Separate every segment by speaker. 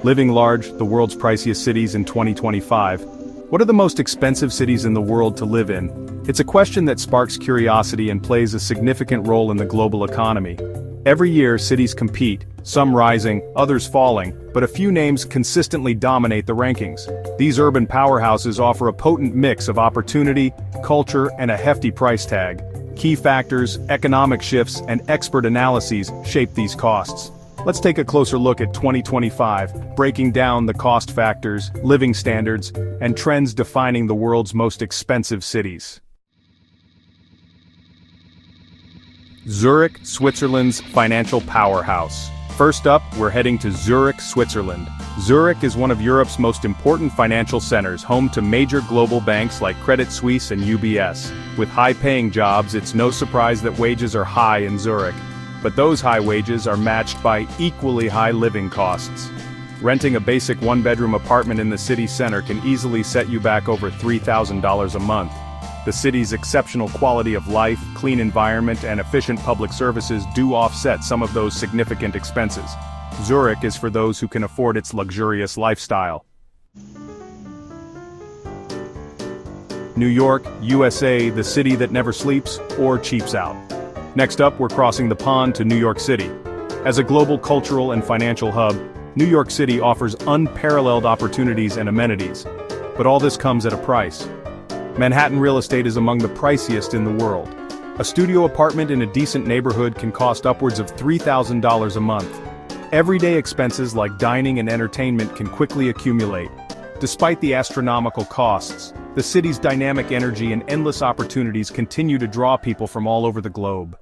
Speaker 1: Living large, the world's priciest cities in 2025. What are the most expensive cities in the world to live in? It's a question that sparks curiosity and plays a significant role in the global economy. Every year, cities compete, some rising, others falling, but a few names consistently dominate the rankings. These urban powerhouses offer a potent mix of opportunity, culture, and a hefty price tag. Key factors, economic shifts, and expert analyses shape these costs. Let's take a closer look at 2025, breaking down the cost factors, living standards, and trends defining the world's most expensive cities. Zurich, Switzerland's financial powerhouse. First up, we're heading to Zurich, Switzerland. Zurich is one of Europe's most important financial centers, home to major global banks like Credit Suisse and UBS. With high-paying jobs, it's no surprise that wages are high in Zurich. But those high wages are matched by equally high living costs. Renting a basic one-bedroom apartment in the city center can easily set you back over $3,000 a month. The city's exceptional quality of life, clean environment, and efficient public services do offset some of those significant expenses. Zurich is for those who can afford its luxurious lifestyle. New York, USA, the city that never sleeps or cheaps out. Next up, we're crossing the pond to New York City. As a global cultural and financial hub, New York City offers unparalleled opportunities and amenities. But all this comes at a price. Manhattan real estate is among the priciest in the world. A studio apartment in a decent neighborhood can cost upwards of $3,000 a month. Everyday expenses like dining and entertainment can quickly accumulate. Despite the astronomical costs, the city's dynamic energy and endless opportunities continue to draw people from all over the globe.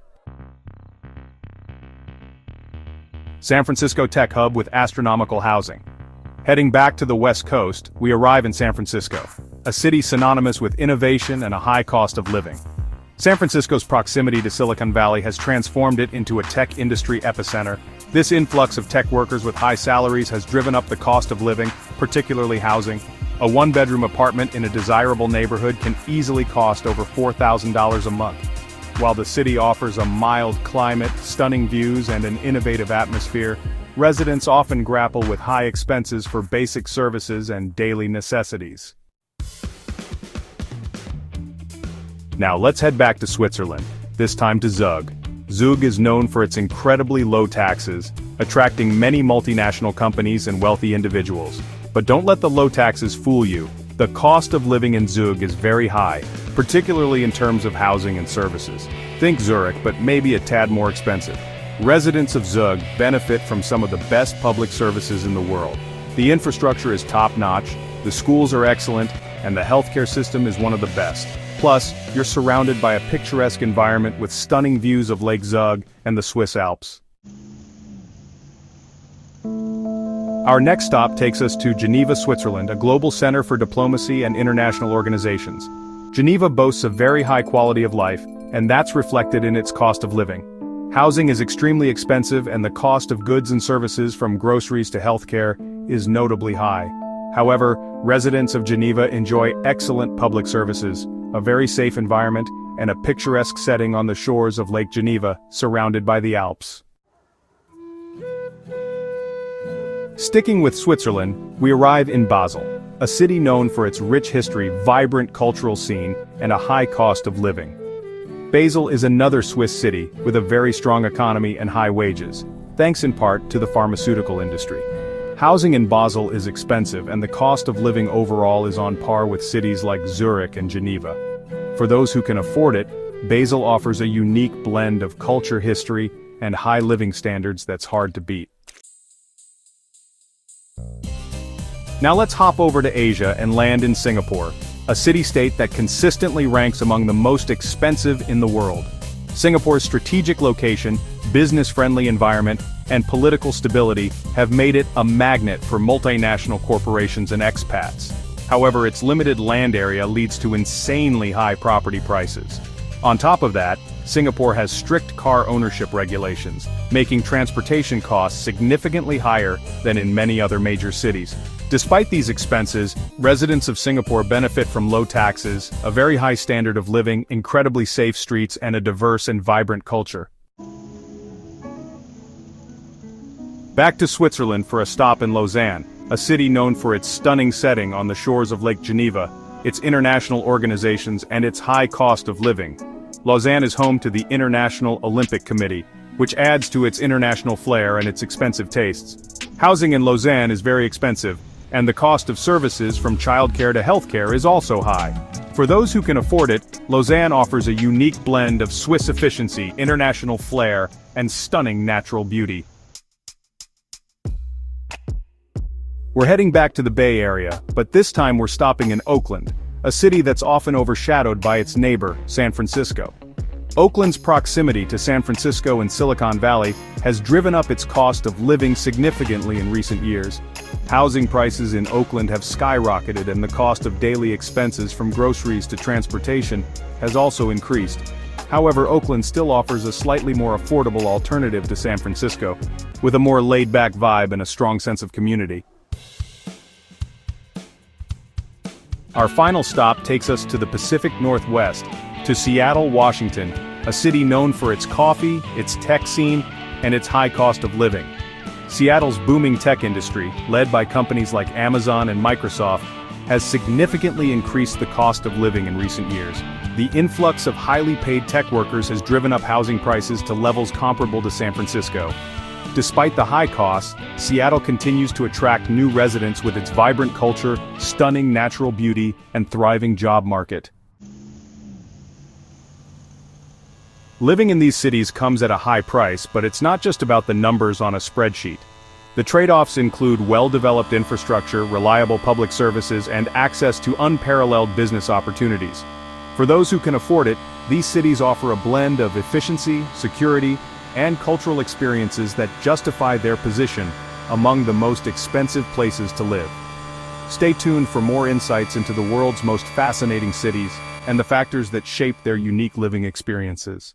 Speaker 1: San Francisco tech hub with astronomical housing. Heading back to the West Coast, we arrive in San Francisco, a city synonymous with innovation and a high cost of living. San Francisco's proximity to Silicon Valley has transformed it into a tech industry epicenter. This influx of tech workers with high salaries has driven up the cost of living, particularly housing. A one-bedroom apartment in a desirable neighborhood can easily cost over $4,000 a month. While the city offers a mild climate, stunning views, and an innovative atmosphere, residents often grapple with high expenses for basic services and daily necessities. Now let's head back to Switzerland, this time to Zug. Zug is known for its incredibly low taxes, attracting many multinational companies and wealthy individuals. But don't let the low taxes fool you. The cost of living in Zug is very high, particularly in terms of housing and services. Think Zurich, but maybe a tad more expensive. Residents of Zug benefit from some of the best public services in the world. The infrastructure is top-notch, the schools are excellent, and the healthcare system is one of the best. Plus, you're surrounded by a picturesque environment with stunning views of Lake Zug and the Swiss Alps. Our next stop takes us to Geneva, Switzerland, a global center for diplomacy and international organizations. Geneva boasts a very high quality of life, and that's reflected in its cost of living. Housing is extremely expensive, and the cost of goods and services from groceries to healthcare is notably high. However, residents of Geneva enjoy excellent public services, a very safe environment, and a picturesque setting on the shores of Lake Geneva, surrounded by the Alps. Sticking with Switzerland, we arrive in Basel, a city known for its rich history, vibrant cultural scene, and a high cost of living. Basel is another Swiss city with a very strong economy and high wages, thanks in part to the pharmaceutical industry. Housing in Basel is expensive, and the cost of living overall is on par with cities like Zurich and Geneva. For those who can afford it, Basel offers a unique blend of culture, history, and high living standards that's hard to beat. Now let's hop over to Asia and land in Singapore, a city-state that consistently ranks among the most expensive in the world. Singapore's strategic location, business-friendly environment, and political stability have made it a magnet for multinational corporations and expats. However, its limited land area leads to insanely high property prices. On top of that, Singapore has strict car ownership regulations, making transportation costs significantly higher than in many other major cities. Despite these expenses, residents of Singapore benefit from low taxes, a very high standard of living, incredibly safe streets, and a diverse and vibrant culture. Back to Switzerland for a stop in Lausanne, a city known for its stunning setting on the shores of Lake Geneva, its international organizations and its high cost of living. Lausanne is home to the International Olympic Committee, which adds to its international flair and its expensive tastes. Housing in Lausanne is very expensive, and the cost of services from childcare to healthcare is also high. For those who can afford it, Lausanne offers a unique blend of Swiss efficiency, international flair, and stunning natural beauty. We're heading back to the Bay Area, but this time we're stopping in Oakland, a city that's often overshadowed by its neighbor, San Francisco. Oakland's proximity to San Francisco and Silicon Valley has driven up its cost of living significantly in recent years. Housing prices in Oakland have skyrocketed, and the cost of daily expenses from groceries to transportation has also increased. However, Oakland still offers a slightly more affordable alternative to San Francisco, with a more laid-back vibe and a strong sense of community. Our final stop takes us to the Pacific Northwest, to Seattle, Washington, a city known for its coffee, its tech scene, and its high cost of living. Seattle's booming tech industry, led by companies like Amazon and Microsoft, has significantly increased the cost of living in recent years. The influx of highly paid tech workers has driven up housing prices to levels comparable to San Francisco. Despite the high costs, Seattle continues to attract new residents with its vibrant culture, stunning natural beauty, and thriving job market. Living in these cities comes at a high price, but it's not just about the numbers on a spreadsheet. The trade-offs include well-developed infrastructure, reliable public services, and access to unparalleled business opportunities. For those who can afford it, these cities offer a blend of efficiency, security, and cultural experiences that justify their position among the most expensive places to live. Stay tuned for more insights into the world's most fascinating cities and the factors that shape their unique living experiences.